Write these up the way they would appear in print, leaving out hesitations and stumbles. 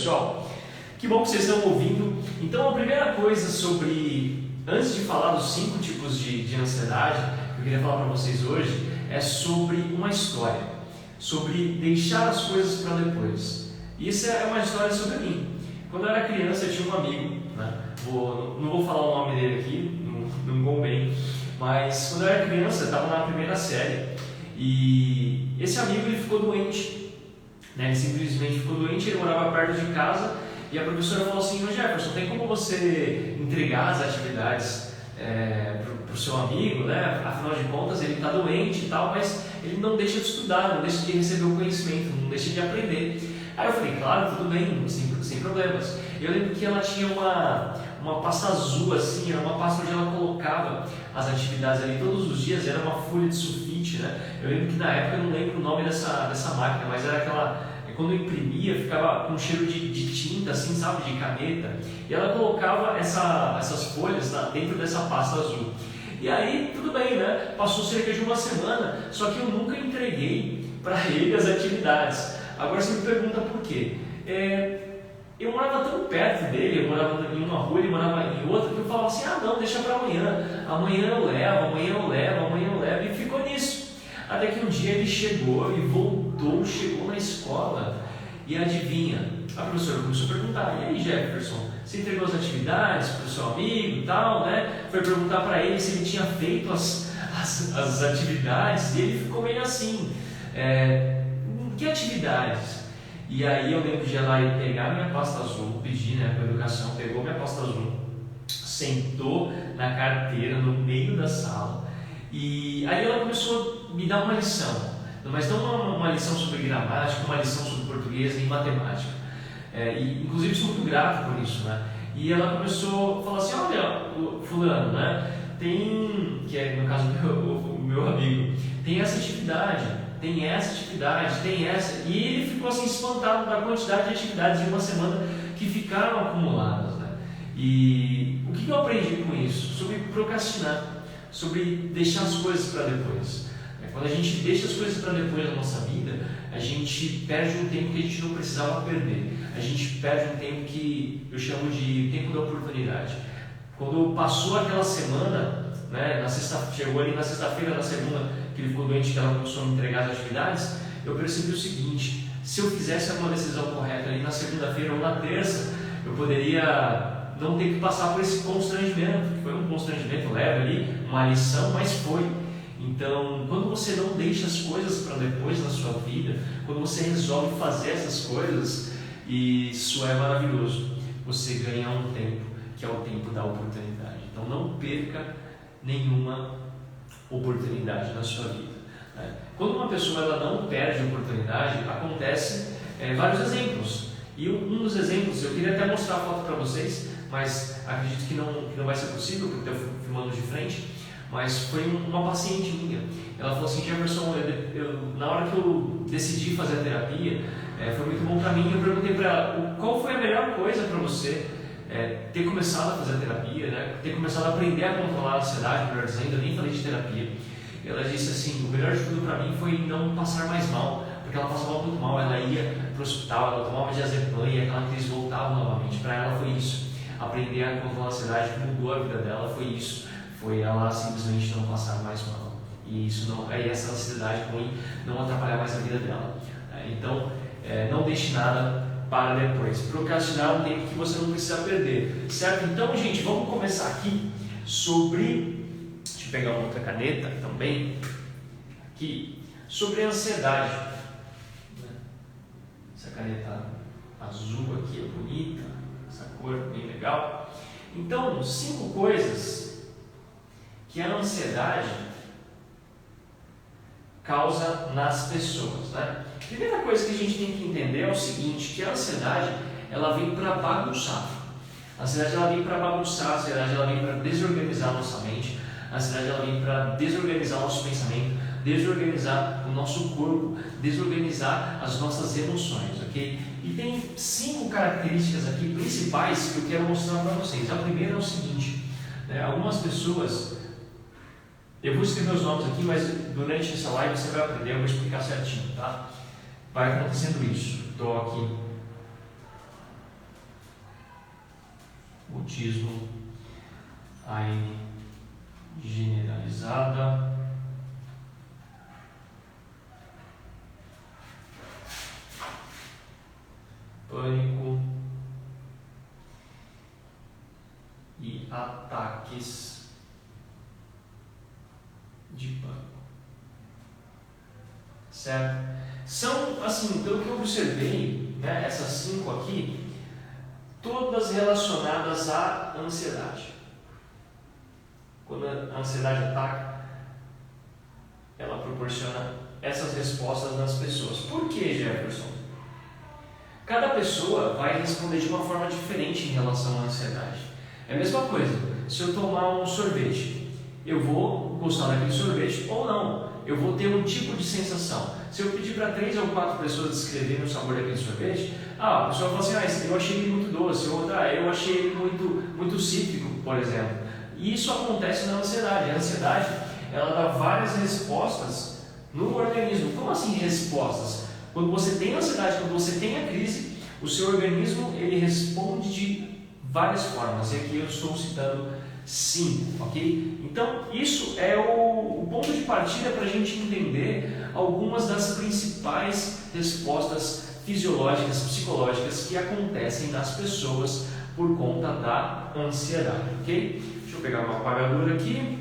pessoal? Que bom que vocês estão ouvindo. Então a primeira coisa antes de falar dos 5 tipos de ansiedade, que eu queria falar para vocês hoje, é sobre uma história, sobre deixar as coisas para depois. Isso é uma história sobre mim. Quando eu era criança eu tinha um amigo, né? Não vou falar o nome dele aqui, não vou bem, mas quando eu era criança eu estava na primeira série e esse amigo ele ficou doente, né? Ele simplesmente ficou doente, ele morava perto de casa e a professora falou assim: "Ô Jefferson, tem como você entregar as atividades para o seu amigo, né? Afinal de contas ele está doente e tal, mas ele não deixa de estudar, não deixa de receber o conhecimento, não deixa de aprender." Aí eu falei: "Claro, tudo bem, sem problemas." Eu lembro que ela tinha uma pasta azul assim, era uma pasta onde ela colocava as atividades ali todos os dias, era uma folha de sulfite, né? Eu lembro que na época, eu não lembro o nome dessa máquina, mas era aquela, quando eu imprimia, ficava com cheiro de tinta, assim, sabe, de caneta, e ela colocava essas folhas dentro dessa pasta azul. E aí, tudo bem, né? Passou cerca de uma semana, só que eu nunca entreguei para ele as atividades. Agora você me pergunta por quê? Eu morava tão perto dele, eu morava em uma rua, ele morava em outra, que eu falava assim: "Ah, não, deixa para amanhã, amanhã eu levo", e ficou nisso. Até que um dia ele chegou na escola e adivinha? A professora começou a perguntar: "E aí, Jefferson, você entregou as atividades para o seu amigo e tal, né?" Foi perguntar para ele se ele tinha feito as atividades e ele ficou meio assim: "Que atividades?" E aí eu lembro de ela ir pegar minha pasta azul, pedir, né, para a educação, pegou minha pasta azul, sentou na carteira no meio da sala e aí ela começou a me dar uma lição, mas não uma lição sobre gramática, uma lição sobre português e matemática. E inclusive sou muito grato por isso, né? E ela começou a falar assim: "Olha, fulano, né, que é no caso o meu amigo, tem essa atividade, tem essa", e ele ficou assim espantado da quantidade de atividades de uma semana que ficaram acumuladas, né? E o que eu aprendi com isso? Sobre procrastinar, sobre deixar as coisas para depois. Quando a gente deixa as coisas para depois na nossa vida, a gente perde um tempo que a gente não precisava perder. A gente perde um tempo que eu chamo de tempo da oportunidade. Quando passou aquela semana, né, chegou ali na sexta-feira, na segunda, que ele ficou doente, que ela começou a me entregar as atividades, eu percebi o seguinte: se eu fizesse uma decisão correta ali na segunda-feira ou na terça, eu poderia não ter que passar por esse constrangimento, que foi um constrangimento leve ali, uma lição, mas foi. Então, quando você não deixa as coisas para depois na sua vida, quando você resolve fazer essas coisas, isso é maravilhoso. Você ganha um tempo, que é o tempo da oportunidade. Então, não perca nenhuma oportunidade na sua vida. Quando uma pessoa ela não perde a oportunidade, acontece vários exemplos. E um dos exemplos, eu queria até mostrar a foto para vocês, mas acredito que não vai ser possível, porque eu estou filmando de frente. Mas foi uma paciente minha. Ela falou assim: "Jefferson, na hora que eu decidi fazer a terapia, foi muito bom para mim." Eu perguntei para ela: "Qual foi a melhor coisa para você ter começado a fazer a terapia, né? Ter começado a aprender a controlar a ansiedade?" Melhor dizendo, eu nem falei de terapia. Ela disse assim: "O melhor de tudo para mim foi não passar mais mal, porque ela passava muito mal. Ela ia para o hospital, ela tomava diazepam e aquela crise voltava novamente." Para ela foi isso. Aprender a controlar a ansiedade que mudou a vida dela foi isso. Foi ela simplesmente não passar mais mal. E essa ansiedade ruim não atrapalhar mais a vida dela. Então, não deixe nada para depois. Procrastinar é um tempo que você não precisa perder, certo? Então, gente, vamos começar aqui sobre... Deixa eu pegar uma outra caneta também. Aqui, sobre a ansiedade. Essa caneta azul aqui é bonita, essa cor é bem legal. Então, 5 coisas que a ansiedade causa nas pessoas, né? Primeira coisa que a gente tem que entender é o seguinte: que a ansiedade ela vem para bagunçar. A ansiedade ela vem para bagunçar, a ansiedade ela vem para desorganizar a nossa mente, a ansiedade ela vem para desorganizar o nosso pensamento, desorganizar o nosso corpo, desorganizar as nossas emoções, ok? E tem 5 características aqui principais que eu quero mostrar para vocês. A primeira é o seguinte, né? Algumas pessoas... Eu vou escrever os nomes aqui, mas durante essa live você vai aprender, eu vou explicar certinho, tá? Vai acontecendo isso. Estou aqui mutismo, AN generalizada, pânico e ataques de pânico. Certo? São, assim, pelo que eu observei, né, essas 5 aqui, todas relacionadas à ansiedade. Quando a ansiedade ataca, ela proporciona essas respostas nas pessoas. Por que, Jefferson? Cada pessoa vai responder de uma forma diferente em relação à ansiedade. É a mesma coisa, se eu tomar um sorvete, eu vou gostar daquele sorvete ou não. Eu vou ter um tipo de sensação. Se eu pedir para 3 ou 4 pessoas descreverem o sabor daquele sorvete, a pessoa fala assim, eu achei ele muito doce, outra, eu achei ele muito cítrico, por exemplo. E isso acontece na ansiedade. A ansiedade, ela dá várias respostas no organismo. Como assim respostas? Quando você tem ansiedade, quando você tem a crise, o seu organismo ele responde de várias formas. E aqui eu estou citando 5, ok? Então, isso é o ponto de partida para a gente entender algumas das principais respostas fisiológicas, psicológicas que acontecem nas pessoas por conta da ansiedade, ok? Deixa eu pegar meu apagador aqui.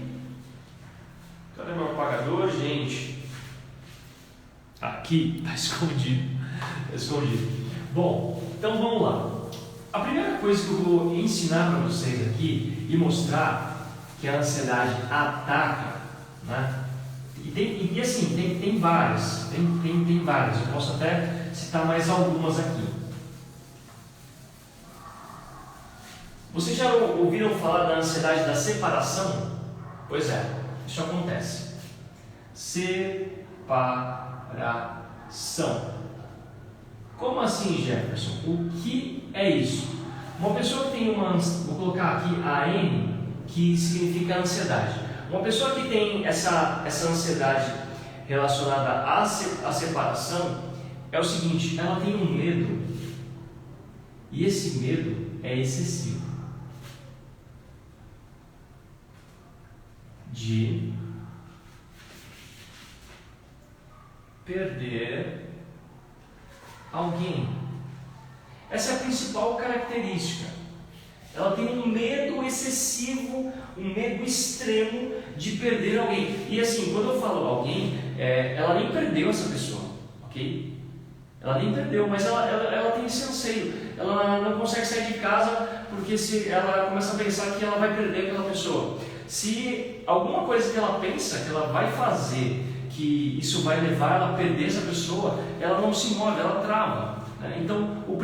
Cadê meu apagador, gente? Aqui, está escondido. Está escondido. Bom, então vamos lá. A primeira coisa que eu vou ensinar para vocês aqui e mostrar que a ansiedade ataca, né? E assim, tem várias, tem várias, eu posso até citar mais algumas aqui. Vocês já ouviram falar da ansiedade da separação? Pois é, isso acontece. Separação. Como assim, Jefferson? O que é isso? Uma pessoa que tem vou colocar aqui a N, que significa ansiedade. Uma pessoa que tem essa ansiedade relacionada à separação é o seguinte, ela tem um medo e esse medo é excessivo de perder alguém. Essa é a principal característica. Ela tem um medo excessivo, um medo extremo de perder alguém. E assim, quando eu falo alguém, ela nem perdeu essa pessoa, ok? Ela nem perdeu, mas ela tem esse anseio. Ela não consegue sair de casa porque se ela começa a pensar que ela vai perder aquela pessoa. Se alguma coisa que ela pensa que ela vai fazer, que isso vai levar ela a perder essa pessoa, ela não se move, ela trava, né? Então, o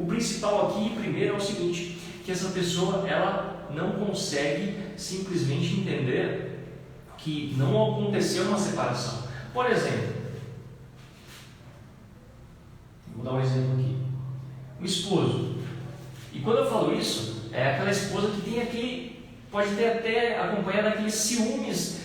principal aqui, primeiro, é o seguinte, que essa pessoa, ela não consegue simplesmente entender que não aconteceu uma separação. Por exemplo, vou dar um exemplo aqui, o esposo. E quando eu falo isso, é aquela esposa que tem aquele, pode ter até acompanhado aqueles ciúmes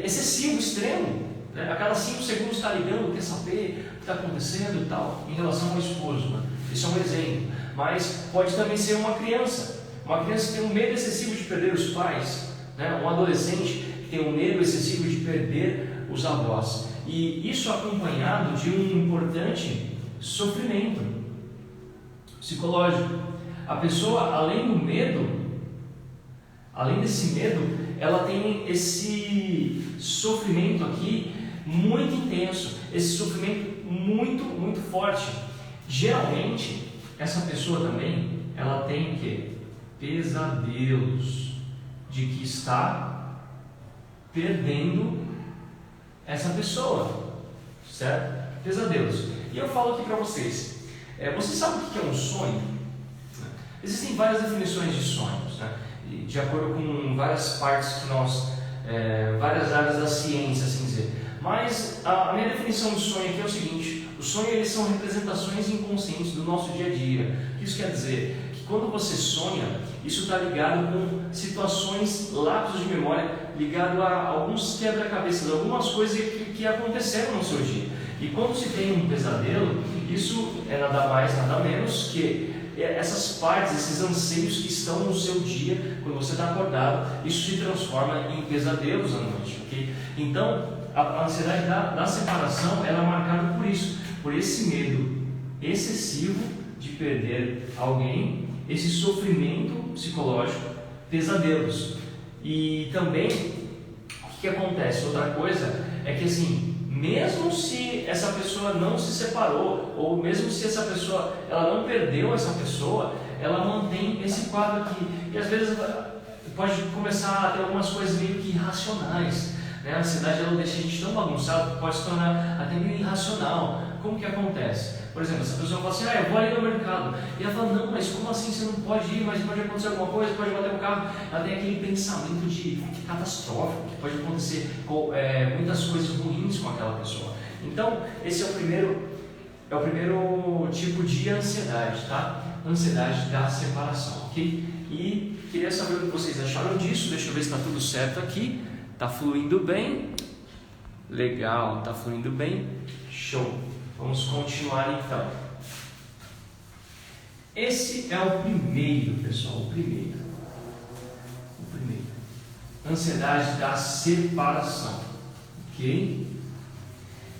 excessivo, extremo, né? A cada 5 segundos está ligando, quer saber o que está acontecendo e tal, em relação ao esposo, né? Isso é um exemplo. Mas pode também ser uma criança que tem um medo excessivo de perder os pais, né? Um adolescente que tem um medo excessivo de perder os avós, e isso acompanhado de um importante sofrimento psicológico. A pessoa, além desse medo, ela tem esse sofrimento aqui muito intenso, esse sofrimento muito, muito forte. Geralmente, essa pessoa também, ela tem o quê? Pesadelos de que está perdendo essa pessoa, certo? Pesadelos. E eu falo aqui para vocês, vocês sabem o que é um sonho? Existem várias definições de sonhos, né? De acordo com várias partes que nós, várias áreas da ciência, assim dizer. Mas a minha definição de sonho aqui é o seguinte: os sonhos, eles são representações inconscientes do nosso dia a dia. Isso quer dizer que quando você sonha, isso está ligado com situações, lapsos de memória, ligado a alguns quebra-cabeças, algumas coisas que aconteceram no seu dia. E quando se tem um pesadelo, isso é nada mais, nada menos que essas partes, esses anseios que estão no seu dia, quando você está acordado, isso se transforma em pesadelos à noite, ok? Então, a ansiedade da separação, ela é marcada por isso, por esse medo excessivo de perder alguém, esse sofrimento psicológico, pesadelos. E também, o que acontece? Outra coisa é que, assim, mesmo se essa pessoa não se separou, ou mesmo se essa pessoa ela não perdeu essa pessoa, ela mantém esse quadro aqui. E às vezes pode começar a ter algumas coisas meio que irracionais, né? A ansiedade ela deixa a gente tão bagunçado que pode se tornar até meio irracional. Como que acontece? Por exemplo, essa pessoa fala assim, eu vou ali no mercado. E ela fala, não, mas como assim você não pode ir? Mas pode acontecer alguma coisa, pode bater o carro. Ela tem aquele pensamento de catastrófico, que pode acontecer muitas coisas ruins com aquela pessoa. Então, esse é o primeiro tipo de ansiedade, tá? Ansiedade da separação, ok? E queria saber o que vocês acharam disso. Deixa eu ver se está tudo certo aqui. Está fluindo bem? Legal, está fluindo bem? Show! Vamos continuar então. Esse é o primeiro, pessoal, o primeiro. Ansiedade da separação, ok?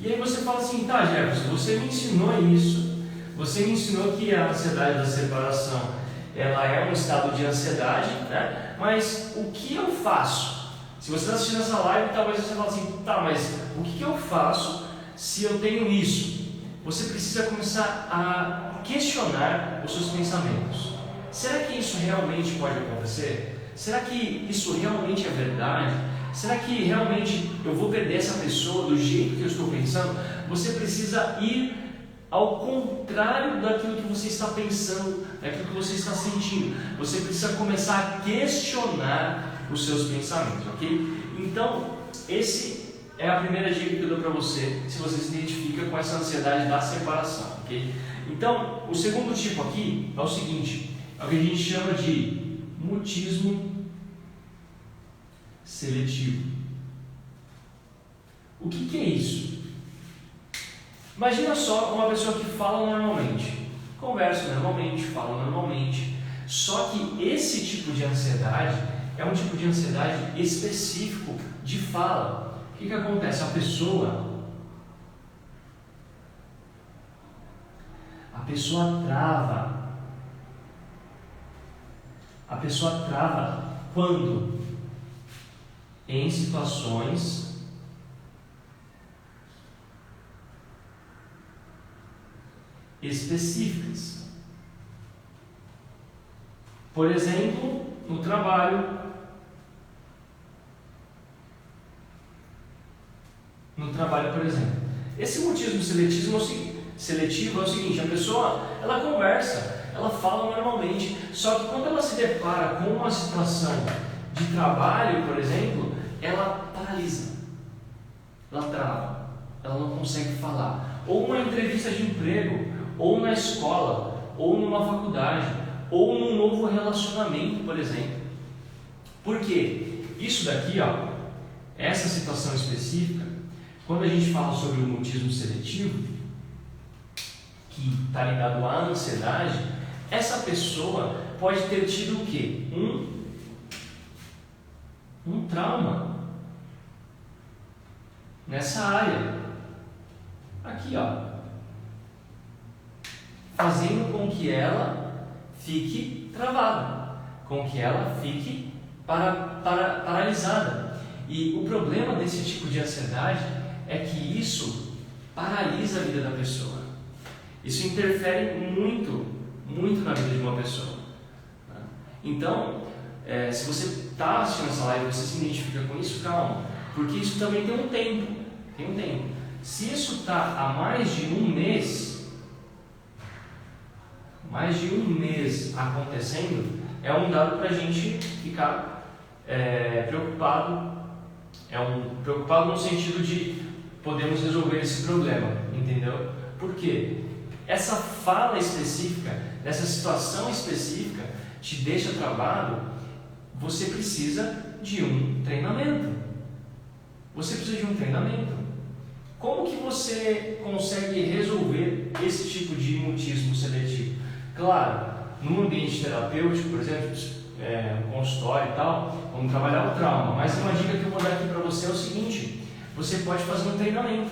E aí você fala assim, tá, Jefferson, você me ensinou isso, você me ensinou que a ansiedade da separação, ela é um estado de ansiedade, né? Mas o que eu faço? Se você está assistindo essa live, talvez você fale assim, tá, mas o que eu faço se eu tenho isso? Você precisa começar a questionar os seus pensamentos. Será que isso realmente pode acontecer? Será que isso realmente é verdade? Será que realmente eu vou perder essa pessoa do jeito que eu estou pensando? Você precisa ir ao contrário daquilo que você está pensando, daquilo que você está sentindo. Você precisa começar a questionar os seus pensamentos, ok? Então, esse é a primeira dica que eu dou para você, se você se identifica com essa ansiedade da separação, ok? Então, o segundo tipo aqui é o seguinte, é o que a gente chama de mutismo seletivo. O que é isso? Imagina só uma pessoa que fala normalmente, conversa normalmente, fala normalmente, só que esse tipo de ansiedade é um tipo de ansiedade específico de fala. O que acontece? A pessoa trava. A pessoa trava quando? Em situações específicas. Por exemplo, no trabalho, por exemplo. Esse mutismo seletivo é o seguinte, a pessoa, ela conversa, ela fala normalmente, só que quando ela se depara com uma situação de trabalho, por exemplo, ela paralisa, ela trava, ela não consegue falar. Ou uma entrevista de emprego, ou na escola, ou numa faculdade, ou num novo relacionamento, por exemplo. Por quê? Isso daqui, essa situação específica, quando a gente fala sobre o mutismo seletivo, que está ligado à ansiedade, essa pessoa pode ter tido o quê? Um trauma nessa área. Aqui, fazendo com que ela fique travada, com que ela fique paralisada. E o problema desse tipo de ansiedade é que isso paralisa a vida da pessoa. Isso interfere muito, muito na vida de uma pessoa. Então, se você está assistindo essa live e você se identifica com isso, calma, porque isso também tem um tempo. Se isso está há mais de um mês acontecendo, é um dado para a gente ficar preocupado. Preocupado no sentido de podemos resolver esse problema, entendeu? Por quê? Essa fala específica, essa situação específica te deixa travado. Você precisa de um treinamento. Como que você consegue resolver esse tipo de mutismo seletivo? Claro, num ambiente terapêutico, por exemplo, um consultório e tal, vamos trabalhar o trauma. Mas uma dica que eu vou dar aqui para você é o seguinte: você pode fazer um treinamento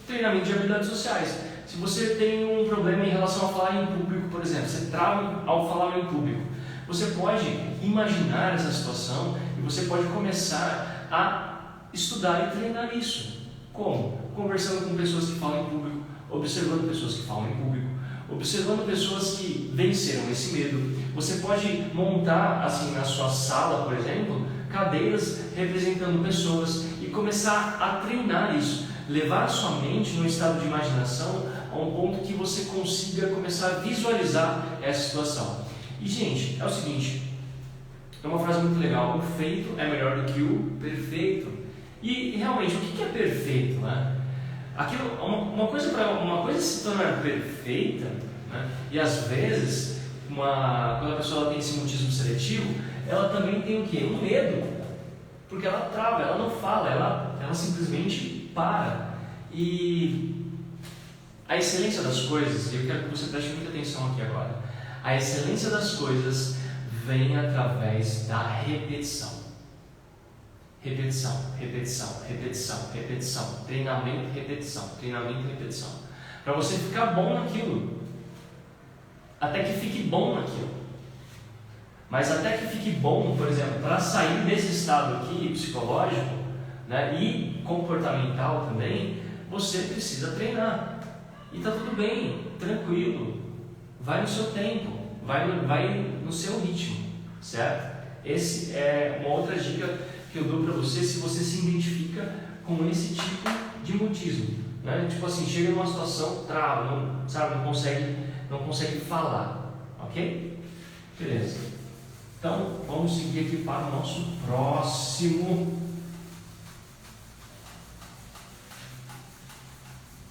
de habilidades sociais. Se você tem um problema em relação a falar em público, por exemplo, você trava ao falar em público, você pode imaginar essa situação e você pode começar a estudar e treinar isso. Como? Conversando com pessoas que falam em público, observando pessoas que falam em público, observando pessoas que venceram esse medo. Você pode montar, assim, na sua sala, por exemplo, cadeiras representando pessoas e começar a treinar isso. Levar a sua mente num estado de imaginação a um ponto que você consiga começar a visualizar essa situação. E, gente, é o seguinte, é uma frase muito legal: o feito é melhor do que o perfeito. E realmente, o que é perfeito, né? Aquilo, uma coisa se torna perfeita, né? E às vezes, quando a pessoa tem esse mutismo seletivo, ela também tem o quê? Um medo, porque ela trava, ela não fala, ela simplesmente para. E a excelência das coisas, e eu quero que você preste muita atenção aqui agora, a excelência das coisas vem através da repetição. Repetição, repetição, repetição, repetição, treinamento, repetição, treinamento, repetição. Para você ficar bom naquilo, até que fique bom naquilo. Mas até que fique bom, por exemplo, para sair desse estado aqui psicológico, né, e comportamental também, você precisa treinar. E está tudo bem, tranquilo, vai no seu tempo, vai no seu ritmo, certo? Esse é uma outra dica que eu dou para você se você se identifica com esse tipo de mutismo, né? Tipo assim, chega numa situação, trava, não consegue falar, ok? Beleza. Então, vamos seguir aqui para o nosso próximo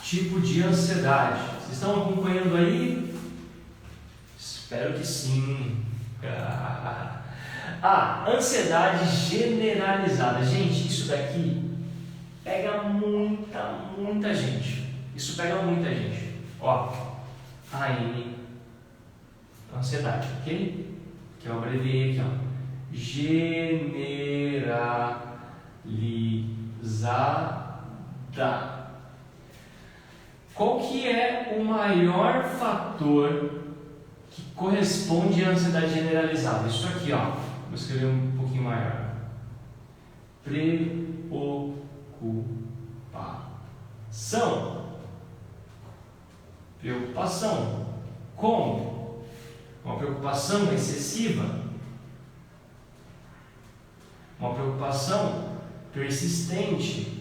tipo de ansiedade. Vocês estão acompanhando aí? Espero que sim. Ansiedade generalizada. Gente, isso daqui pega muita gente. Isso pega muita gente. Ó, AN, ansiedade, ok? Que eu abreviei aqui, ó. Generalizada. Qual que é o maior fator que corresponde à ansiedade generalizada? Isso aqui, ó. Vou escrever um pouquinho maior. Preocupação. Como? Uma preocupação excessiva. Uma preocupação persistente.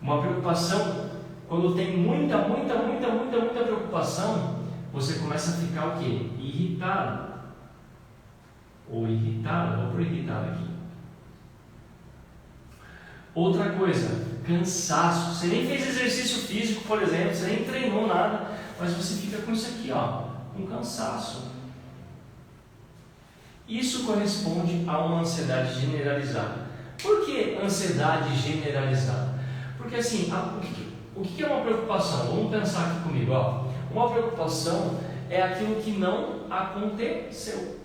Uma preocupação, quando tem muita preocupação, você começa a ficar o quê? Irritado. Ou irritado, vou por irritado aqui. Outra coisa, cansaço. Você nem fez exercício físico, por exemplo, você nem treinou nada, mas você fica com isso aqui, ó, com cansaço. Isso corresponde a uma ansiedade generalizada. Por que ansiedade generalizada? Porque assim, o que é uma preocupação? Vamos pensar aqui comigo, ó. Uma preocupação é aquilo que não aconteceu.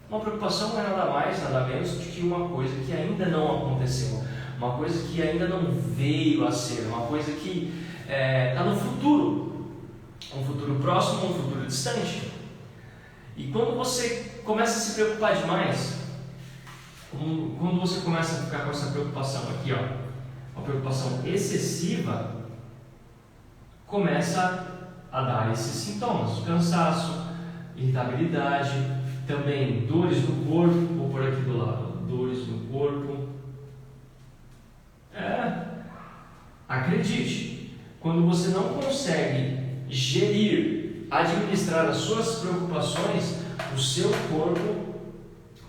Uma preocupação não é nada mais, nada menos do que uma coisa que ainda não aconteceu, uma coisa que ainda não veio a ser, uma coisa que está no futuro, um futuro próximo, um futuro distante. E quando você começa a se preocupar demais, quando você começa a ficar com essa preocupação aqui, ó, uma preocupação excessiva, começa a dar esses sintomas: cansaço, irritabilidade, também dores no corpo. Vou por aqui do lado, dores no corpo. Acredite, quando você não consegue gerir, administrar as suas preocupações, o seu corpo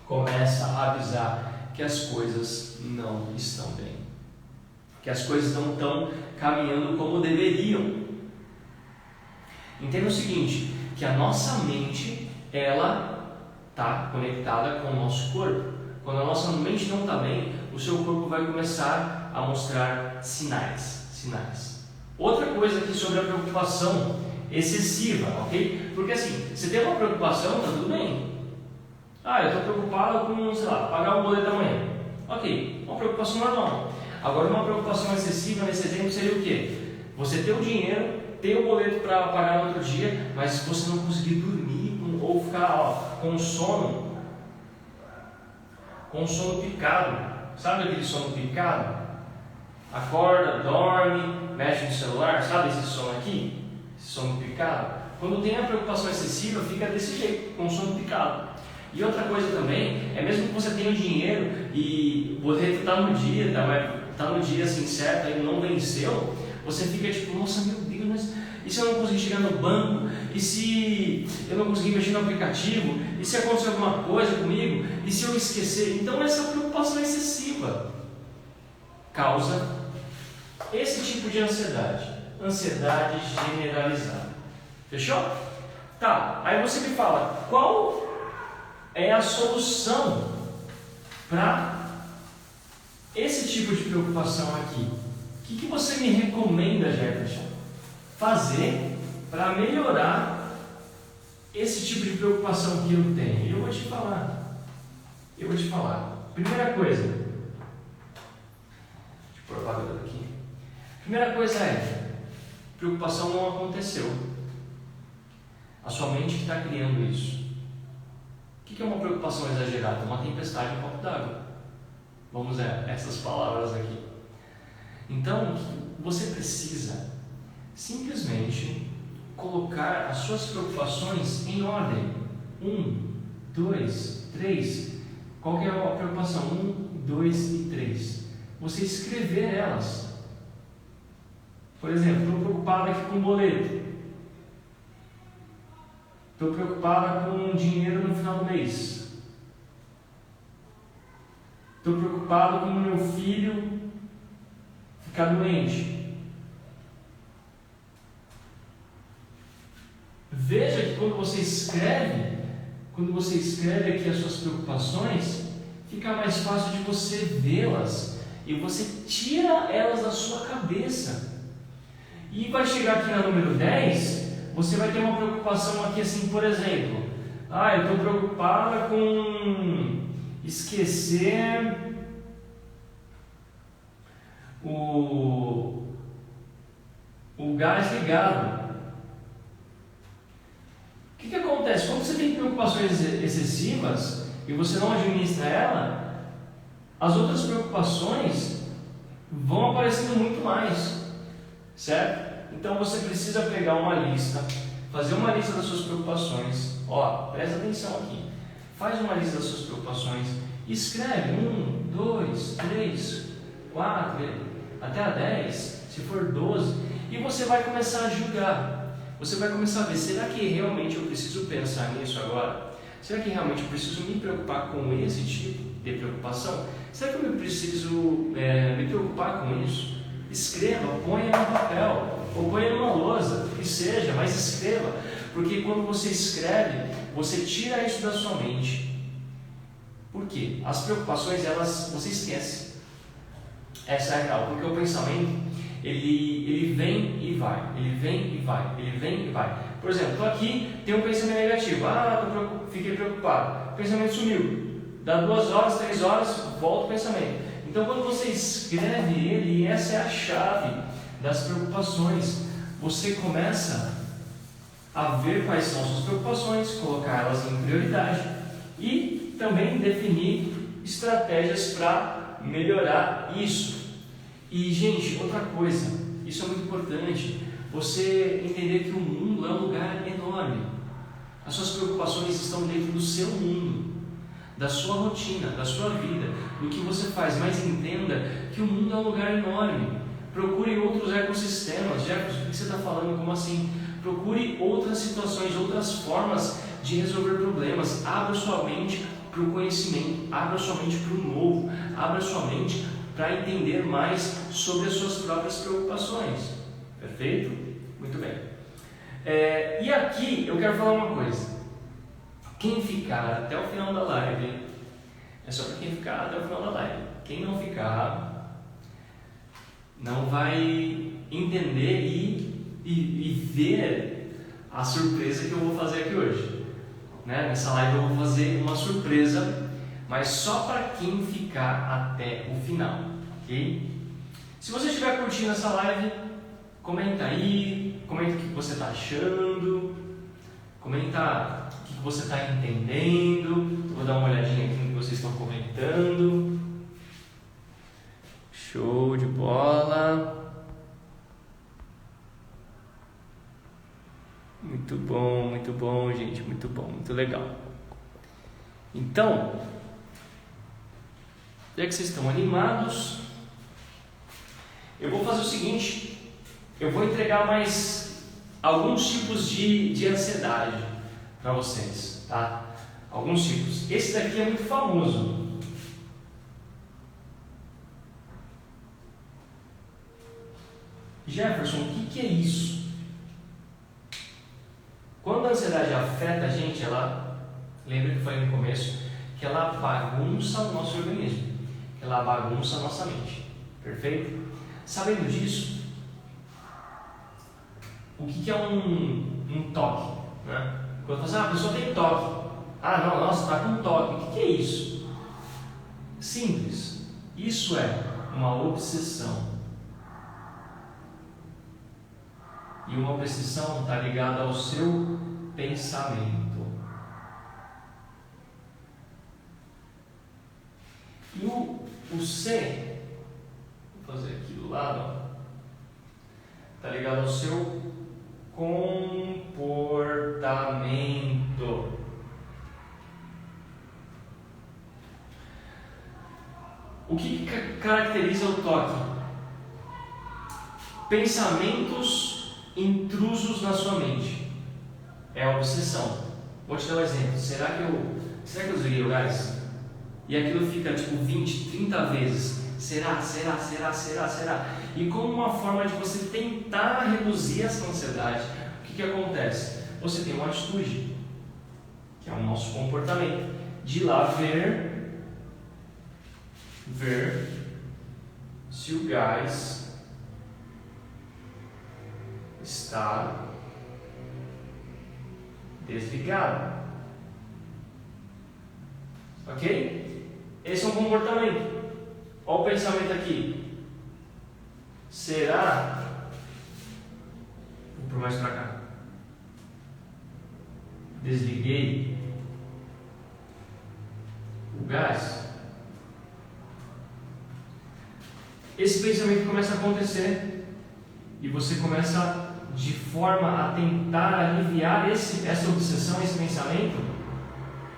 começa a avisar que as coisas não estão bem, que as coisas não estão caminhando como deveriam. Entenda o seguinte, que a nossa mente, ela está conectada com o nosso corpo. Quando a nossa mente não está bem, o seu corpo vai começar a mostrar sinais. Outra coisa aqui sobre a preocupação excessiva, ok? Porque assim, você tem uma preocupação, tá tudo bem. Eu estou preocupado com, sei lá, pagar o boleto amanhã. Ok, uma preocupação normal. Agora, uma preocupação excessiva nesse exemplo seria o quê? Você ter o dinheiro, ter o boleto para pagar no outro dia, mas você não conseguir dormir ou ficar com sono picado. Sabe aquele sono picado? Acorda, dorme, mexe no celular, sabe esse sono aqui? Esse sono picado. Quando tem a preocupação excessiva, fica desse jeito, com sono picado. E outra coisa também, é mesmo que você tenha o dinheiro e o boleto está no dia, tá no dia assim certo, e não venceu, você fica tipo, nossa, meu Deus, mas e se eu não conseguir chegar no banco? E se eu não conseguir mexer no aplicativo? E se acontecer alguma coisa comigo? E se eu esquecer? Então essa preocupação excessiva causa esse tipo de ansiedade generalizada. Fechou? Tá, aí você me fala, qual é a solução para esse tipo de preocupação aqui? O que você me recomenda, Jefferson, fazer para melhorar esse tipo de preocupação que eu tenho? Eu vou te falar. Primeira coisa, deixa eu pôr a palavra aqui. Primeira coisa é, preocupação não aconteceu. A sua mente que está criando isso. O que é uma preocupação exagerada? Uma tempestade em um copo d'água. Vamos a essas palavras aqui. Então, você precisa simplesmente colocar as suas preocupações em ordem. 1, 2, 3. Qual que é a preocupação? 1, 2 e 3. Você escrever elas. Por exemplo, estou preocupado aqui com o boleto. Estou preocupada com dinheiro no final do mês. Estou preocupado com o meu filho ficar doente. Veja que quando você escreve aqui as suas preocupações, fica mais fácil de você vê-las e você tira elas da sua cabeça. E vai chegar aqui na número 10. Você vai ter uma preocupação aqui assim, por exemplo, eu estou preocupada com esquecer o gás ligado. O que acontece? Quando você tem preocupações excessivas e você não administra ela, as outras preocupações vão aparecendo muito mais, certo? Então você precisa pegar uma lista, fazer uma lista das suas preocupações. Presta atenção aqui. Faz uma lista das suas preocupações. Escreve 1, 2, 3, 4, até a 10, se for 12. E você vai começar a julgar. Você vai começar a ver, será que realmente eu preciso pensar nisso agora? Será que realmente eu preciso me preocupar com esse tipo de preocupação? Será que eu preciso me preocupar com isso? Escreva, ponha no papel, ou ponha numa lousa, que seja, mas escreva, porque quando você escreve, você tira isso da sua mente. Por quê? As preocupações, você esquece. Essa é a real, porque o pensamento, ele vem e vai, ele vem e vai, ele vem e vai. Por exemplo, estou aqui, tenho um pensamento negativo, fiquei preocupado, o pensamento sumiu, dá 2 horas, 3 horas, volta o pensamento. Então, quando você escreve ele, e essa é a chave das preocupações, você começa a ver quais são as suas preocupações, colocar elas em prioridade e também definir estratégias para melhorar isso. E, gente, outra coisa, isso é muito importante, você entender que o mundo é um lugar enorme. As suas preocupações estão dentro do seu mundo, da sua rotina, da sua vida, do que você faz, mas entenda que o mundo é um lugar enorme. Procure outros ecossistemas. Jefferson, o que você está falando? Como assim? Procure outras situações, outras formas de resolver problemas. Abra sua mente para o conhecimento, abra sua mente para o novo, abra sua mente para entender mais sobre as suas próprias preocupações. Perfeito? Muito bem. E aqui eu quero falar uma coisa. Quem ficar até o final da live, é só para quem ficar até o final da live. Quem não ficar, não vai entender e ver a surpresa que eu vou fazer aqui hoje. Né? Nessa live eu vou fazer uma surpresa, mas só para quem ficar até o final, ok? Se você estiver curtindo essa live, comenta aí, comenta o que você está achando, comenta o que você está entendendo. Vou dar uma olhadinha aqui no que vocês estão comentando. Show de bola! Muito bom, gente, muito bom, muito legal. Então, já que vocês estão animados, eu vou fazer o seguinte: eu vou entregar mais alguns tipos de ansiedade para vocês, tá? Alguns tipos. Esse daqui é muito famoso. Jefferson, o que é isso? Quando a ansiedade afeta a gente, lembra que eu falei no começo, que ela bagunça o nosso organismo, que ela bagunça a nossa mente, perfeito? Sabendo disso, o que é um toque? Né? Quando você a pessoa tem toque, não, nossa, está com toque, o que é isso? Simples, isso é uma obsessão. E uma obsessão está ligada ao seu pensamento. E o C, vou fazer aqui do lado, está ligado ao seu comportamento. O que caracteriza o toque? Pensamentos intrusos na sua mente. É a obsessão. Vou te dar um exemplo. Será que eu desliguei o gás? E aquilo fica tipo 20, 30 vezes. Será? E como uma forma de você tentar reduzir essa ansiedade, o que acontece? Você tem uma atitude, que é o nosso comportamento, de ir lá ver se o gás está desligado. Ok? Esse é um comportamento. Olha o pensamento aqui. Será? Vou por mais para cá. Desliguei o gás. Esse pensamento começa a acontecer e você começa de forma a tentar aliviar essa obsessão, esse pensamento,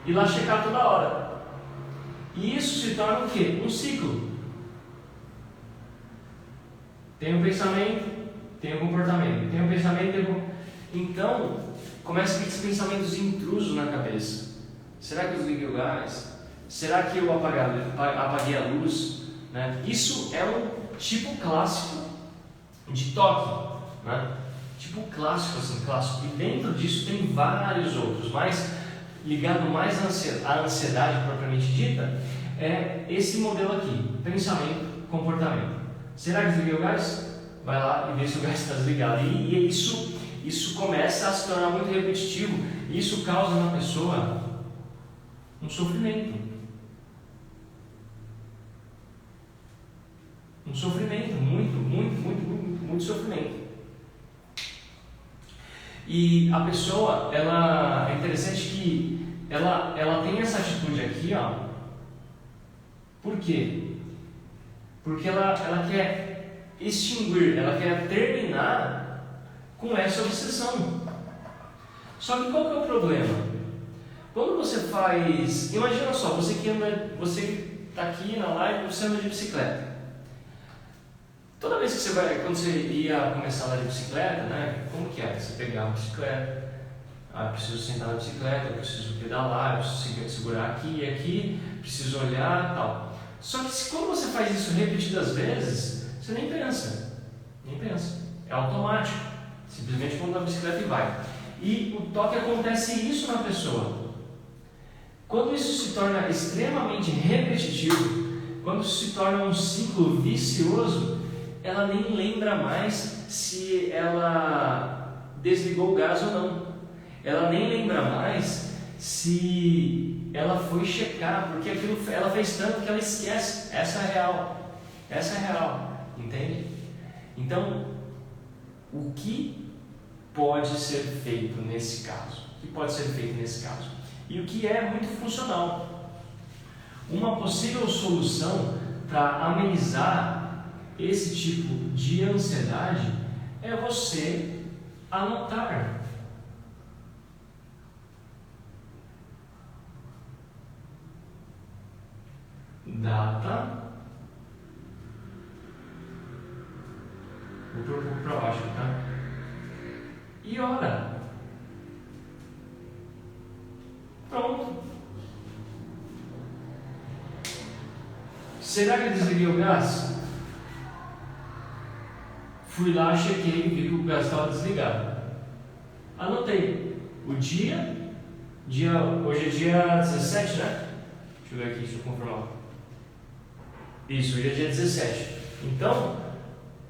e lá checar toda hora. E isso se torna o quê? Um ciclo. Tem um pensamento, tem um comportamento, tem um pensamento, tem um... Então, começa a ter esses pensamentos intrusos na cabeça. Será que eu desliguei o gás? Será que eu apaguei a luz? Né? Isso é um tipo clássico de toque, né? Tipo clássico, clássico. E dentro disso tem vários outros, mas ligado mais à ansiedade propriamente dita, é esse modelo aqui: pensamento, comportamento. Será que desliguei o gás? Vai lá e vê se o gás está desligado. E isso começa a se tornar muito repetitivo. E isso causa na pessoa um sofrimento. Um sofrimento, muito sofrimento. E a pessoa, é interessante que ela tem essa atitude aqui, ó. Por quê? Porque ela quer extinguir, ela quer terminar com essa obsessão. Só que qual que é o problema? Quando você faz... Imagina só, você está aqui na live, você anda de bicicleta. Toda vez que quando você ia começar a andar de bicicleta, né? Como que é? Você pegar uma bicicleta, eu preciso sentar na bicicleta, eu preciso pedalar, eu preciso segurar aqui e aqui, preciso olhar e tal. Só que quando você faz isso repetidas vezes, você nem pensa. É automático. Simplesmente monta a bicicleta e vai. E o toque acontece isso na pessoa. Quando isso se torna extremamente repetitivo, quando isso se torna um ciclo vicioso, ela nem lembra mais se ela desligou o gás ou não. ela nem lembra mais se ela foi checar, porque aquilo ela fez tanto que ela esquece. Essa é real. Essa é real, entende? Então, o que pode ser feito nesse caso? O que pode ser feito nesse caso? E o que é muito funcional. Uma possível solução para amenizar esse tipo de ansiedade é você anotar. Data. Vou pôr um pouco para baixo, tá? E hora. Pronto. Será que eu desliguei o gás? Fui lá, chequei e vi que o gás estava desligado. Anotei. O dia, hoje é dia 17, né? Deixa eu ver aqui, deixa eu confirmar. Isso, hoje é dia 17. Então,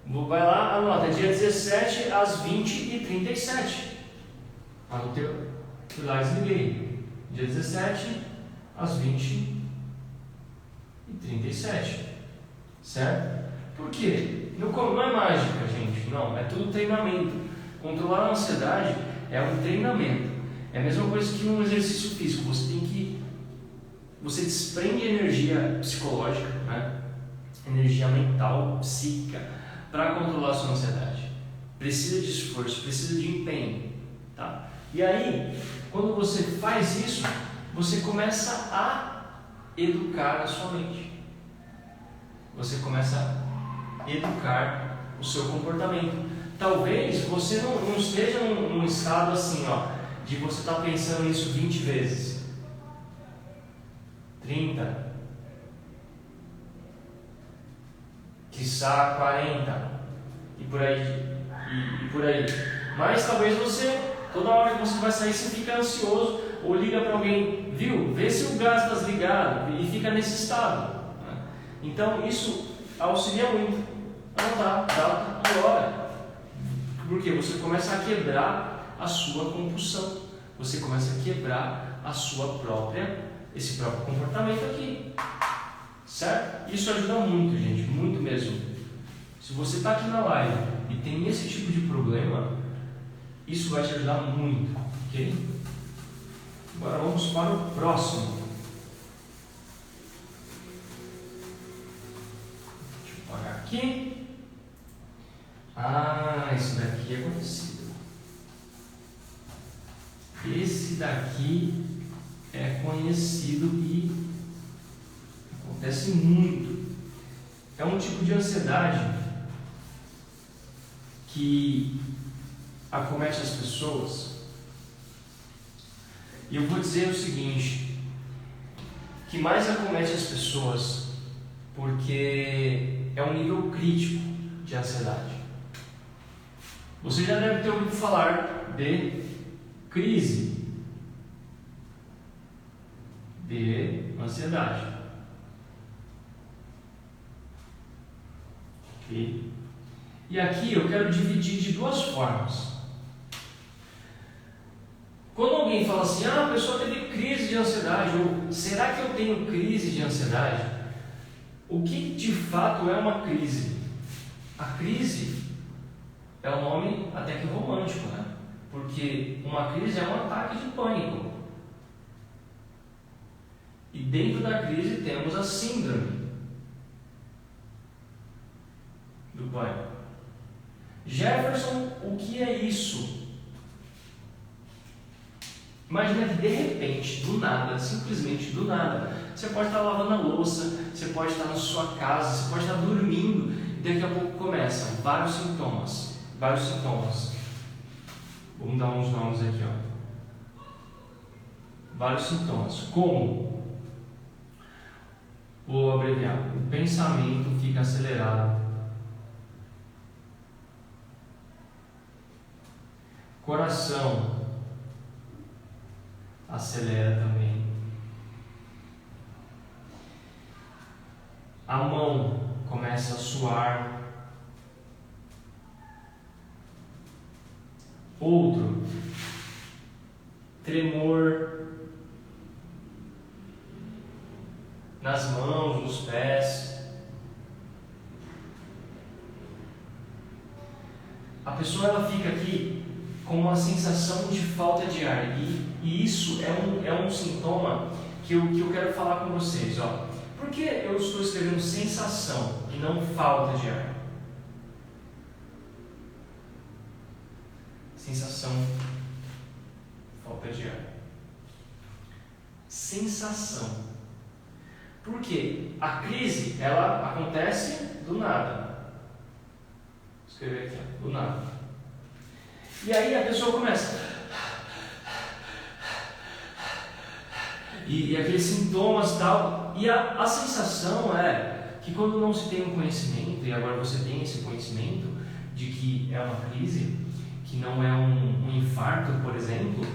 vai lá, anota, é dia 17 às 20h37. Anotei, fui lá e desliguei. Dia 17 às 20h37. Certo? Por quê? Não é mágica, gente. Não, é tudo treinamento. Controlar a ansiedade é um treinamento. É a mesma coisa que um exercício físico. Você desprende energia psicológica, né? Energia mental, psíquica, para controlar a sua ansiedade. Precisa de esforço, precisa de empenho, tá? E aí, quando você faz isso, você começa a educar a sua mente. Você começa a educar o seu comportamento. Talvez você não esteja num estado assim, ó, de você estar pensando nisso 20 vezes, 30, quiçá 40 e por aí. Mas talvez você, toda hora que você vai sair, você fica ansioso ou liga para alguém, viu? Vê se o gás está desligado e fica nesse estado, né? Então isso auxilia muito. Anotar data e hora, porque você começa a quebrar a sua compulsão, você começa a quebrar esse próprio comportamento aqui, certo? Isso ajuda muito, gente, muito mesmo. Se você está aqui na live e tem esse tipo de problema, isso vai te ajudar muito, ok? Agora vamos para o próximo. Deixa eu apagar aqui. Esse daqui é conhecido. Esse daqui é conhecido e acontece muito. É um tipo de ansiedade que acomete as pessoas. E eu vou dizer o seguinte, que mais acomete as pessoas porque é um nível crítico de ansiedade. Você já deve ter ouvido falar de crise de ansiedade. Okay? E aqui eu quero dividir de duas formas. Quando alguém fala assim, a pessoa teve crise de ansiedade, ou será que eu tenho crise de ansiedade? O que de fato é uma crise? A crise é um nome até que romântico, né? Porque uma crise é um ataque de pânico. E dentro da crise temos a síndrome do pânico. Jefferson, o que é isso? Imagina que de repente, do nada, simplesmente do nada, você pode estar lavando a louça, você pode estar na sua casa, você pode estar dormindo e daqui a pouco começam vários sintomas. Vamos dar uns nomes aqui, ó. Vários sintomas, como, vou abreviar, o pensamento fica acelerado, coração acelera também, a mão começa a suar. Outro, tremor nas mãos, nos pés. A pessoa ela fica aqui com uma sensação de falta de ar e isso é um sintoma que eu quero falar com vocês. Ó. Por que eu estou escrevendo sensação e não falta de ar? Sensação, falta de ar. Sensação. Por quê? A crise, ela acontece do nada. Vou escrever aqui, ó, do nada. E aí a pessoa começa. E aqueles sintomas e tal. E a sensação é que quando não se tem um conhecimento, e agora você tem esse conhecimento de que é uma crise, que não é um infarto, por exemplo,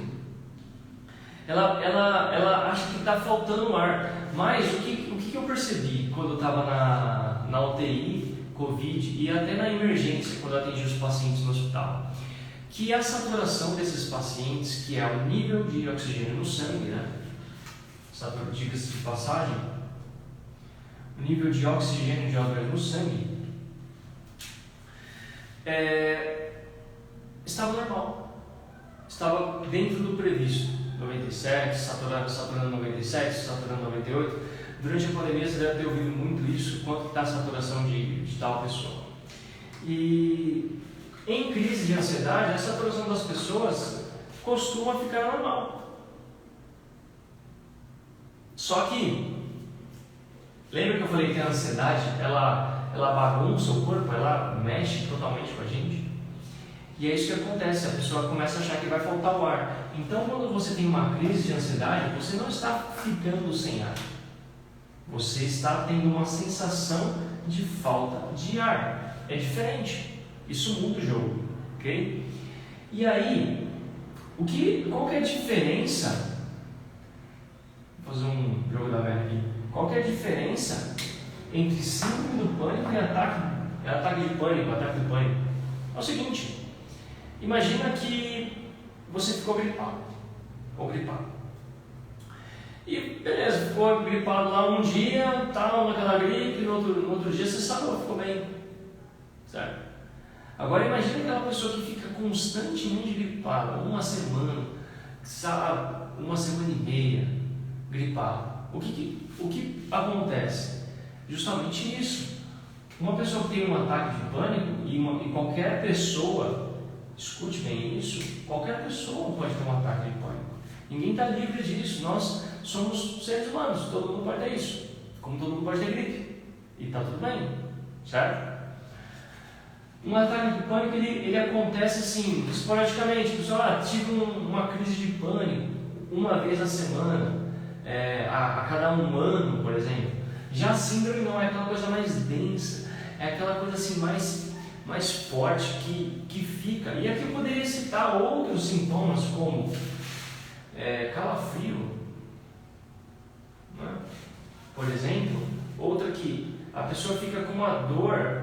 ela acha que está faltando ar. Mas o que eu percebi quando eu estava na UTI, Covid, e até na emergência, quando eu atendi os pacientes no hospital, que a saturação desses pacientes, que é o nível de oxigênio no sangue, né? Diga-se de passagem, o nível de oxigênio de óxido no sangue estava normal, estava dentro do previsto, 97, saturando 97, saturando 98. Durante a pandemia você deve ter ouvido muito isso, quanto está a saturação de tal pessoa. E em crise de ansiedade, a saturação das pessoas costuma ficar normal. Só que, lembra que eu falei que a ansiedade, ela bagunça o corpo, ela mexe totalmente com a gente? E é isso que acontece, a pessoa começa a achar que vai faltar o ar. Então, quando você tem uma crise de ansiedade, você não está ficando sem ar. Você está tendo uma sensação de falta de ar. É diferente. Isso muda o jogo, ok? E aí, qual que é a diferença? Vou fazer um jogo da velha aqui. Qual que é a diferença entre síndrome do pânico e ataque de pânico, ataque do pânico? É o seguinte, imagina que você ficou gripado, ou gripado. E beleza, ficou gripado lá um dia, tal, naquela gripe, no outro dia você sarou, ficou bem, certo? Agora imagina aquela pessoa que fica constantemente gripada, uma semana e meia gripado. O que acontece? Justamente isso. Uma pessoa que tem um ataque de pânico, e qualquer pessoa, escute bem isso, qualquer pessoa pode ter um ataque de pânico. Ninguém está livre disso. Nós somos seres humanos, todo mundo pode ter isso, como todo mundo pode ter gripe, e está tudo bem, certo? Um ataque de pânico ele acontece assim, esporadicamente. Pessoal, tive uma crise de pânico uma vez na semana, a cada um ano, por exemplo. Já a síndrome não, é aquela coisa mais densa, é aquela coisa assim mais forte que fica. E aqui eu poderia citar outros sintomas como calafrio, né? Por exemplo, outra que a pessoa fica com uma dor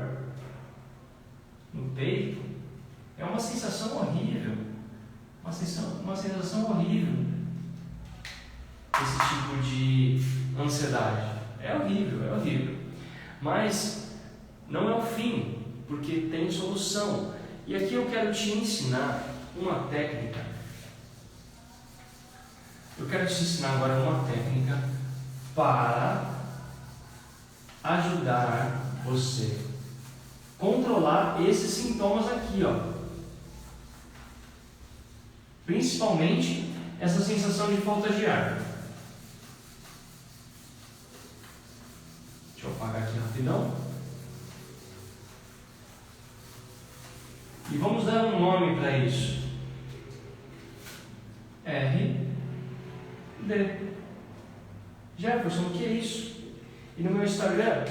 no peito, é uma sensação horrível, uma sensação horrível, esse tipo de ansiedade, é horrível, mas não é o fim, porque tem solução. E aqui eu quero te ensinar uma técnica. Eu quero te ensinar agora uma técnica para ajudar você a controlar esses sintomas aqui, ó. Principalmente essa sensação de falta de ar. Deixa eu apagar aqui rapidão. E vamos dar um nome para isso. RD. Jefferson, o que é isso? E no meu Instagram,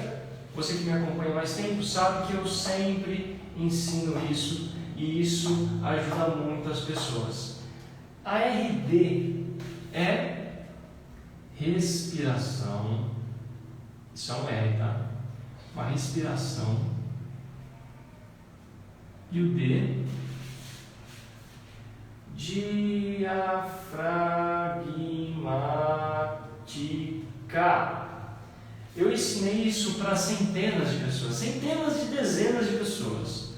você que me acompanha mais tempo sabe que eu sempre ensino isso, e isso ajuda muito as pessoas. A RD é respiração, isso é um R, tá? Uma respiração. E o D, diafragma. Cara, eu ensinei isso para centenas de pessoas, centenas de dezenas de pessoas,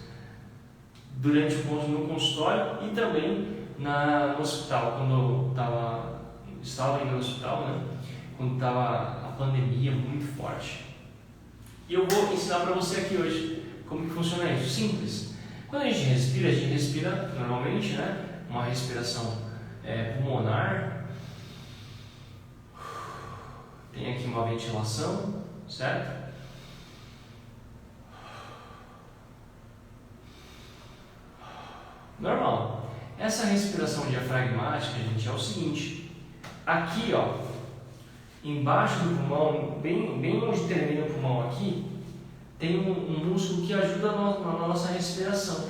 durante o meu consultório e também no hospital, quando eu estava indo no hospital, né? Quando estava a pandemia muito forte. E eu vou ensinar para você aqui hoje como que funciona isso. Simples. Quando a gente respira normalmente, né? Uma respiração pulmonar. Tem aqui uma ventilação, certo? Normal. Essa respiração diafragmática, gente, é o seguinte. Aqui, ó, embaixo do pulmão, bem onde termina o pulmão aqui, tem um músculo que ajuda na nossa respiração,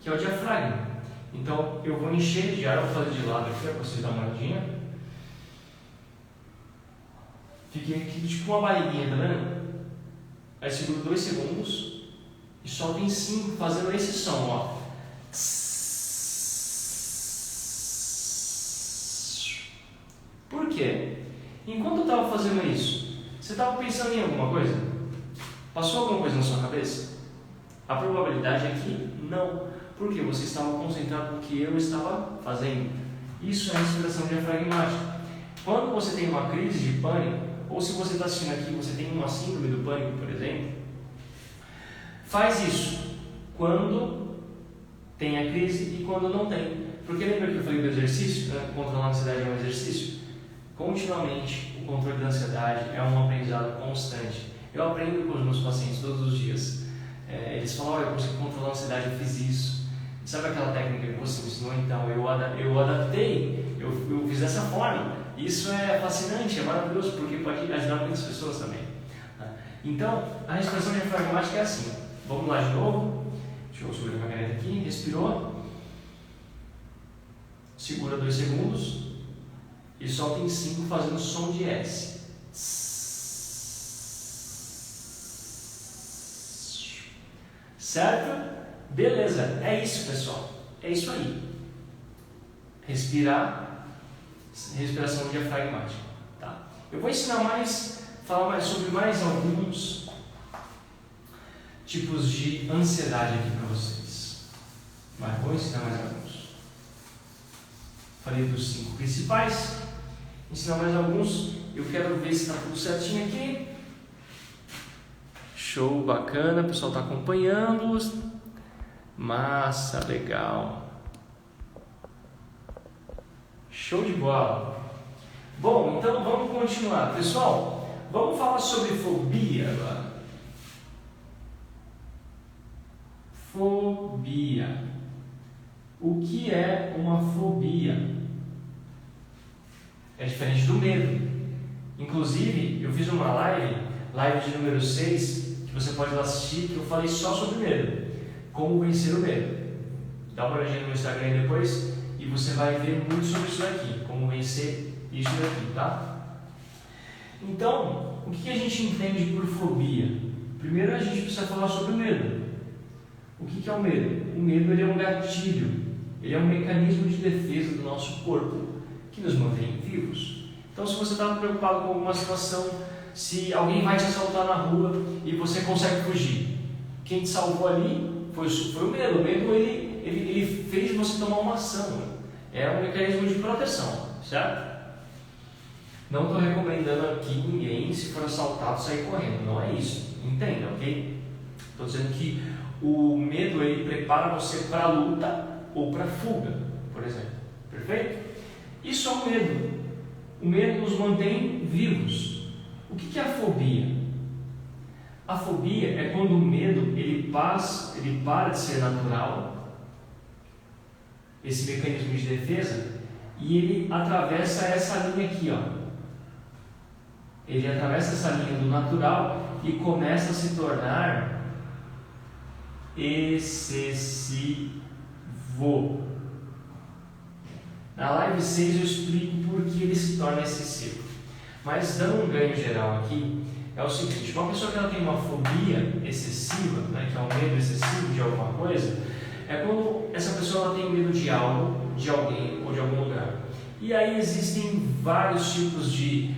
que é o diafragma. Então, eu vou encher de ar, vou fazer de lado aqui, para vocês darem uma olhadinha. Fiquei aqui tipo uma barriguinha, tá vendo? Aí seguro 2 segundos e solto em 5, fazendo esse som, ó. Por quê? Enquanto eu estava fazendo isso, você estava pensando em alguma coisa? Passou alguma coisa na sua cabeça? A probabilidade é que não, porque você estava concentrado no que eu estava fazendo. Isso é respiração diafragmática. Quando você tem uma crise de pânico, ou se você está assistindo aqui, você tem uma síndrome do pânico, por exemplo, faz isso quando tem a crise e quando não tem. Porque lembra que eu falei do exercício? Né? Controlar a ansiedade é um exercício? Continuamente, o controle da ansiedade é um aprendizado constante. Eu aprendo com os meus pacientes todos os dias. Eles falam, olha, eu consigo controlar a ansiedade, eu fiz isso. Sabe aquela técnica que você me ensinou? Então, eu adaptei, eu fiz dessa forma. Isso é fascinante, é maravilhoso, porque pode ajudar muitas pessoas também. Então, a respiração diafragmática é assim. Vamos lá de novo. Deixa eu subir a caneta aqui. Respirou. Segura 2 segundos. E solta em 5 fazendo som de S. Certo? Beleza. É isso, pessoal. É isso aí. Respirar. Respiração diafragmática. Tá? Eu vou falar mais sobre mais alguns tipos de ansiedade aqui para vocês. Mas vou ensinar mais alguns. Falei dos 5 principais. Ensinar mais alguns. Eu quero ver se está tudo certinho aqui. Show, bacana. O pessoal está acompanhando. Massa, legal. Show de bola. Bom, então vamos continuar. Pessoal, vamos falar sobre fobia agora. Fobia. O que é uma fobia? É diferente do medo. Inclusive, eu fiz uma live de número 6, que você pode ir lá assistir, que eu falei só sobre medo. Como vencer o medo. Dá uma olhadinha no meu Instagram aí depois e você vai ver muito sobre isso daqui. Como vencer isso daqui, tá? Então, o que a gente entende por fobia? Primeiro a gente precisa falar sobre o medo. O que é o medo? O medo ele é um gatilho. Ele é um mecanismo de defesa do nosso corpo que nos mantém vivos. Então, se você está preocupado com alguma situação, se alguém vai te assaltar na rua e você consegue fugir, quem te salvou ali foi o medo. O medo ele fez você tomar uma ação. É um mecanismo de proteção, certo? Não estou recomendando aqui ninguém, se for assaltado, sair correndo. Não é isso. Entenda, ok? Estou dizendo que o medo ele prepara você para a luta ou para a fuga, por exemplo. Perfeito? Isso é o medo. O medo nos mantém vivos. O que é a fobia? A fobia é quando o medo ele para de ser natural, esse mecanismo de defesa, e ele atravessa essa linha aqui, ó. Ele atravessa essa linha do natural e começa a se tornar excessivo. Na live 6 eu explico por que ele se torna excessivo. Mas dando um ganho geral aqui, é o seguinte: uma pessoa que ela tem uma fobia excessiva, né, que é um medo excessivo de alguma coisa, é quando essa pessoa ela tem medo de algo, de alguém ou de algum lugar. E aí existem vários tipos de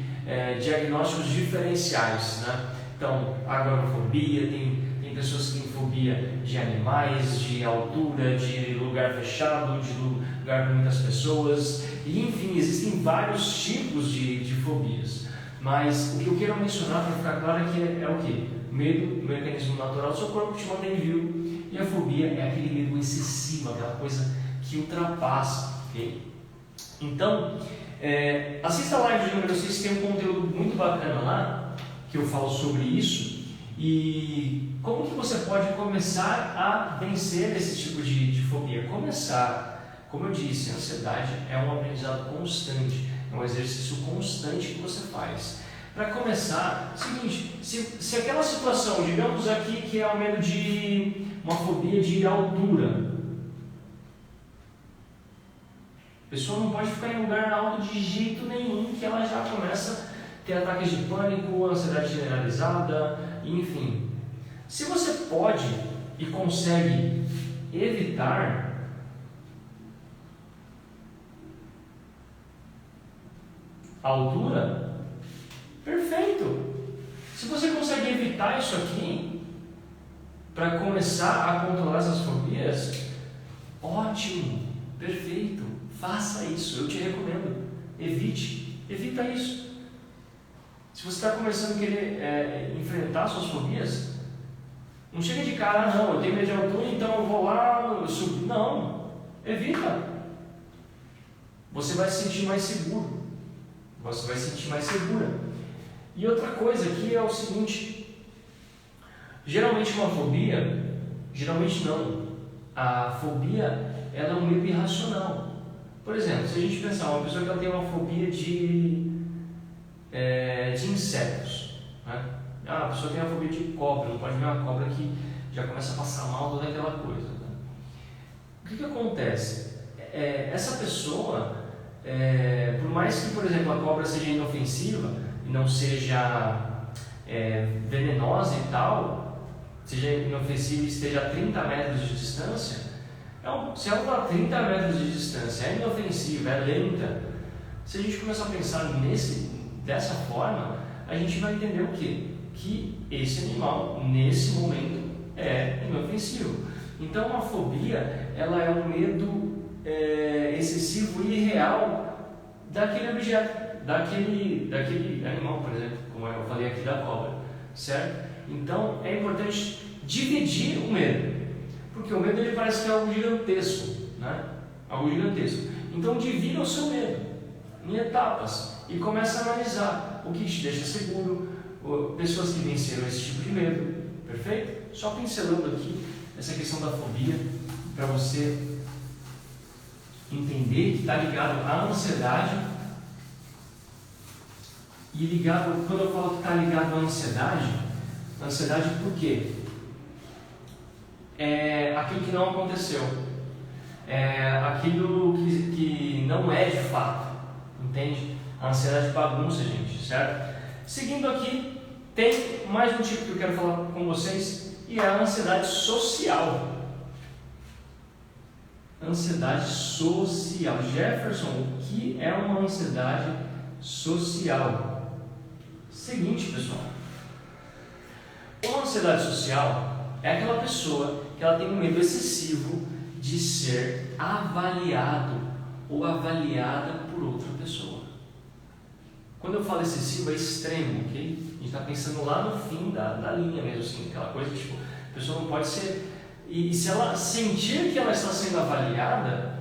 diagnósticos diferenciais, né? Então, agorafobia, tem pessoas que têm fobia de animais, de altura, de lugar fechado, de lugar com muitas pessoas, e enfim, existem vários tipos de fobias. Mas o que eu quero mencionar para ficar claro é que é o que? Medo, o mecanismo natural do seu corpo que te mantém vivo, e a fobia é aquele medo excessivo, aquela coisa que ultrapassa, ok? Então, assista a live de número 6, tem um conteúdo muito bacana lá, que eu falo sobre isso, e como que você pode começar a vencer esse tipo de fobia. Começar, como eu disse, a ansiedade é um aprendizado constante, é um exercício constante que você faz. Para começar, seguinte, se aquela situação, digamos aqui que é o medo de uma fobia de altura, a pessoa não pode ficar em lugar alto de jeito nenhum, que ela já começa a ter ataques de pânico, ansiedade generalizada, enfim. Se você pode e consegue evitar, a altura, perfeito. Se você consegue evitar isso aqui, para começar a controlar essas fobias, ótimo, perfeito. Faça isso, eu te recomendo. Evita isso. Se você está começando a querer enfrentar suas fobias, não chega de cara, não, eu tenho medo de altura, então eu vou lá subir. Não, evita. Você vai se sentir mais seguro. Você vai se sentir mais segura. E outra coisa aqui é o seguinte: geralmente uma fobia, geralmente não, a fobia ela é um medo irracional. Por exemplo, se a gente pensar, uma pessoa que ela tem uma fobia de insetos, né? A pessoa tem uma fobia de cobra, não pode ver uma cobra que já começa a passar mal toda aquela coisa, né? O que acontece? Essa pessoa, por mais que, por exemplo, a cobra seja inofensiva e não seja venenosa e tal, seja inofensiva e esteja a 30 metros de distância, se ela está a 30 metros de distância, é inofensiva, é lenta, se a gente começar a pensar dessa forma, a gente vai entender o quê? Que esse animal, nesse momento, é inofensivo. Então, a fobia, ela é um medo excessivo e irreal daquele objeto, daquele animal, por exemplo, como eu falei aqui da cobra, certo? Então, é importante dividir o medo. Porque o medo ele parece que é algo gigantesco, né? Algo gigantesco. Então divida o seu medo em etapas e começa a analisar o que te deixa seguro, pessoas que venceram esse tipo de medo, perfeito? Só pincelando aqui essa questão da fobia para você entender que está ligado à ansiedade e ligado, quando eu falo que está ligado à ansiedade por quê? É aquilo que não aconteceu, é aquilo que não é de fato, entende? A ansiedade bagunça, gente, certo? Seguindo aqui, tem mais um tipo que eu quero falar com vocês, e é a ansiedade social. Ansiedade social. Jefferson, o que é uma ansiedade social? Seguinte, pessoal, uma ansiedade social é aquela pessoa que ela tem um medo excessivo de ser avaliado ou avaliada por outra pessoa. Quando eu falo excessivo, é extremo, ok? A gente está pensando lá no fim da linha mesmo, assim, aquela coisa que tipo, a pessoa não pode ser... E se ela sentir que ela está sendo avaliada,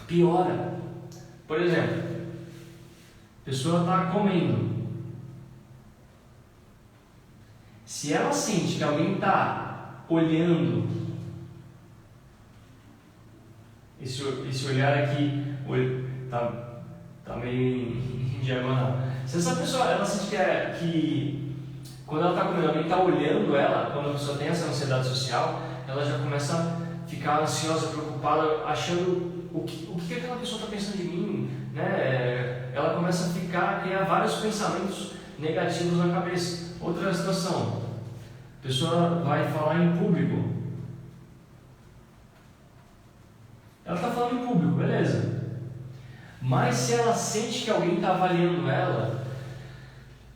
piora. Por exemplo, a pessoa está comendo. Se ela sente que alguém está olhando, esse olhar aqui está meio em diagonal. Se essa pessoa ela sente que quando ela está comendo, alguém está olhando ela, quando a pessoa tem essa ansiedade social, ela já começa a ficar ansiosa, preocupada, achando o que aquela pessoa está pensando de mim, né? Ela começa a criar vários pensamentos negativos na cabeça. Outra situação, a pessoa vai falar em público. Ela está falando em público, beleza. Mas se ela sente que alguém está avaliando ela,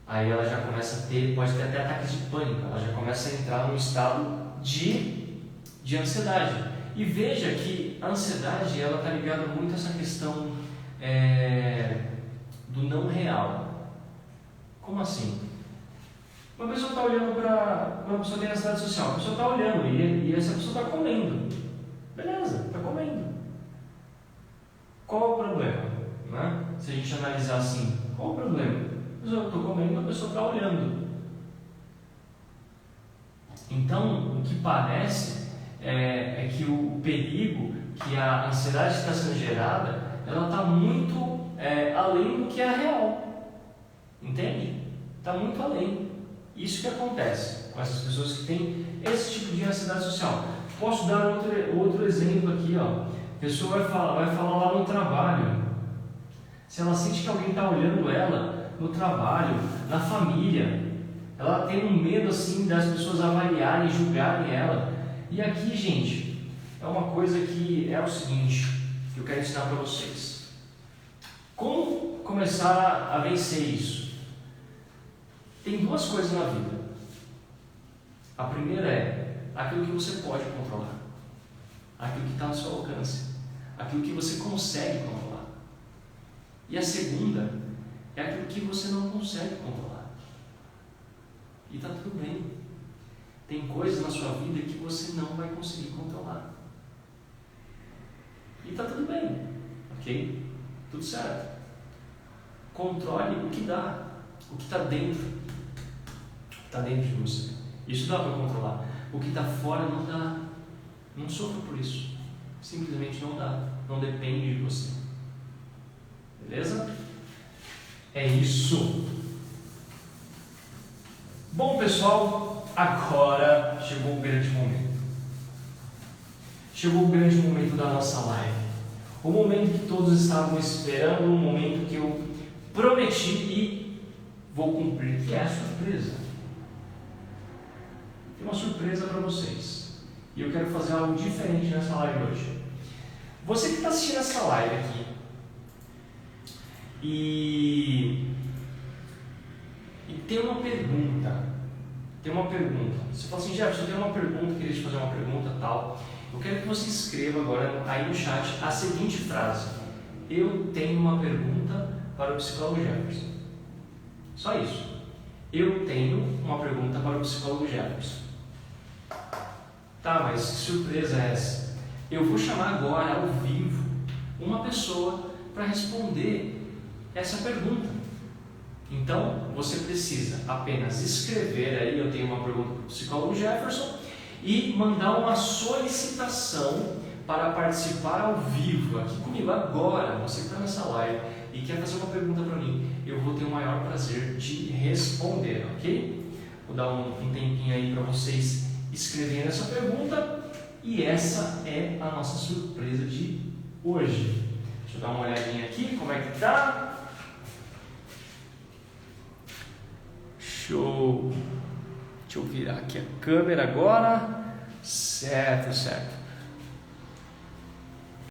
Aí ela já começa a ter, pode ter até ataques de pânico, ela já começa a entrar num estado de ansiedade. E veja que a ansiedade, ela está ligada muito a essa questão do não real. Como assim? Uma pessoa está olhando para... Uma pessoa tem ansiedade social, a pessoa está olhando e essa pessoa está comendo. Beleza, está comendo. Qual o problema? Né? Se a gente analisar assim, qual o problema? Eu estou comendo, a pessoa está olhando. Então, o que parece é que o perigo, que a ansiedade que está sendo gerada, ela está muito além do que é real. Entende? Está muito além. Isso que acontece com essas pessoas que têm esse tipo de ansiedade social. Posso dar outro exemplo aqui, ó. A pessoa vai falar lá no trabalho. Se ela sente que alguém está olhando ela no trabalho, na família, ela tem um medo assim das pessoas avaliarem, julgarem ela. E aqui, gente, é uma coisa que é o seguinte, que eu quero ensinar para vocês. Como começar a vencer isso? Tem duas coisas na vida. A primeira é aquilo que você pode controlar, aquilo que está ao seu alcance, aquilo que você consegue controlar. E a segunda é aquilo que você não consegue controlar. E está tudo bem. Tem coisas na sua vida que você não vai conseguir controlar. E está tudo bem. Ok? Tudo certo. Controle o que dá. O que está dentro. O que está dentro de você. Isso dá para controlar. O que está fora não dá. Não sofra por isso. Simplesmente não dá. Não depende de você. Beleza? É isso. Bom, pessoal, agora chegou o grande momento. Chegou o grande momento da nossa live. O momento que todos estavam esperando, o momento que eu prometi e vou cumprir, que é a surpresa. Tem uma surpresa para vocês. E eu quero fazer algo diferente nessa live hoje. Você que está assistindo essa live aqui, e tem uma pergunta. Você fala assim, Jefferson, eu tenho uma pergunta, queria te fazer uma pergunta tal. Eu quero que você escreva agora aí no chat a seguinte frase: eu tenho uma pergunta para o psicólogo Jefferson. Só isso. Eu tenho uma pergunta para o psicólogo Jefferson. Tá, mas que surpresa é essa? Eu vou chamar agora ao vivo uma pessoa para responder essa pergunta. Então, você precisa apenas escrever aí, eu tenho uma pergunta para o psicólogo Jefferson, e mandar uma solicitação para participar ao vivo, aqui comigo agora. Você que está nessa live e quer fazer uma pergunta para mim, eu vou ter o maior prazer de responder, ok? Vou dar um tempinho aí para vocês escreverem essa pergunta, e essa é a nossa surpresa de hoje. Deixa eu dar uma olhadinha aqui, como é que tá? Show! Deixa eu virar aqui a câmera agora. Certo.